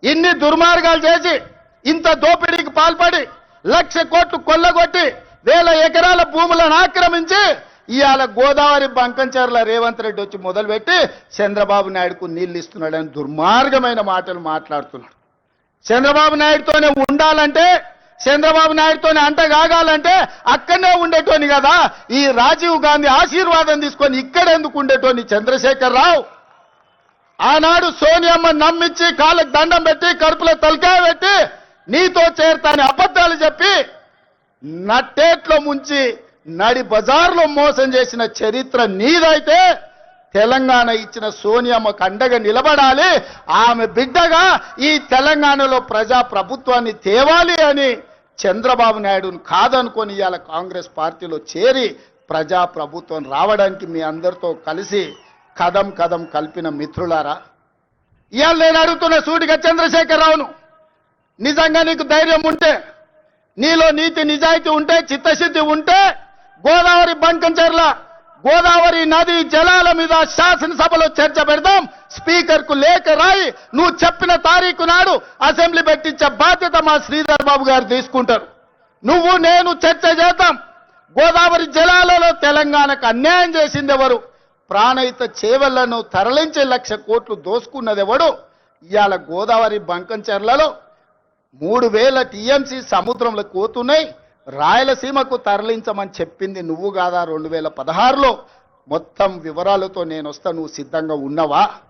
ఇన్ని దుర్మార్గాలు చేసి ఇంత దోపిడీకి పాల్పడి 1,00,000 కోట్లు కొల్లగొట్టి 1,000 ఎకరాల భూములను ఆక్రమించి ఇవాళ గోదావరి బంకంచెర్ల రేవంత్ రెడ్డి వచ్చి మొదలుపెట్టి చంద్రబాబు నాయుడుకు నీళ్లు ఇస్తున్నాడని దుర్మార్గమైన మాటలు మాట్లాడుతున్నాడు. చంద్రబాబు నాయుడుతోనే ఉండాలంటే, చంద్రబాబు నాయుడుతోనే అంటగాగాలంటే అక్కడనే ఉండేటోని కదా. ఈ రాజీవ్ గాంధీ ఆశీర్వాదం తీసుకొని ఇక్కడెందుకు ఉండేటోని చంద్రశేఖర్ రావు? ఆనాడు సోనియమ్మ నమ్మించి కాళ్ళకు దండం పెట్టి కడుపులో తలకాయ పెట్టి నీతో చేరతాని అబద్ధాలు చెప్పి నట్టేట్లో ముంచి నడి బజార్లో మోసం చేసిన చరిత్ర నీదైతే తెలంగాణ ఇచ్చిన సోనియమ్మకు అండగా నిలబడాలి. ఆమె బిడ్డగా ఈ తెలంగాణలో ప్రజా ప్రభుత్వాన్ని తేవాలి అని చంద్రబాబు నాయుడును కాదనుకొని ఇవాళ కాంగ్రెస్ పార్టీలో చేరి ప్రజా ప్రభుత్వం రావడానికి మీ అందరితో కలిసి కదం కదం కలిపిన మిత్రులారా, ఇవాళ నేను అడుగుతున్న సూటిగా చంద్రశేఖర్ రావును, నిజంగా నీకు ధైర్యం ఉంటే, నీలో నీతి నిజాయితీ ఉంటే, చిత్తశుద్ధి ఉంటే గోదావరి బంకంచెర్ల గోదావరి నది జలాల మీద శాసనసభలో చర్చ పెడదాం. స్పీకర్ కు లేఖ రాయి నువ్వు చెప్పిన తారీఖు నాడు అసెంబ్లీ పెట్టించే బాధ్యత మా శ్రీధర్ బాబు గారు తీసుకుంటారు. నువ్వు నేను చర్చ చేద్దాం. గోదావరి జలాలలో తెలంగాణకు అన్యాయం చేసింది ఎవరు? ప్రాణహిత చేవళ్లను తరలించే 1,00,000 కోట్లు దోసుకున్నది ఎవడు? ఇవాళ గోదావరి బంకంచెర్లలో 3,000 టీఎంసీ సముద్రంలో కోతున్నాయి. రాయలసీమకు తరలించమని చెప్పింది నువ్వు కాదా? 2016లో మొత్తం వివరాలతో నేను వస్తా, నువ్వు సిద్ధంగా ఉన్నవా?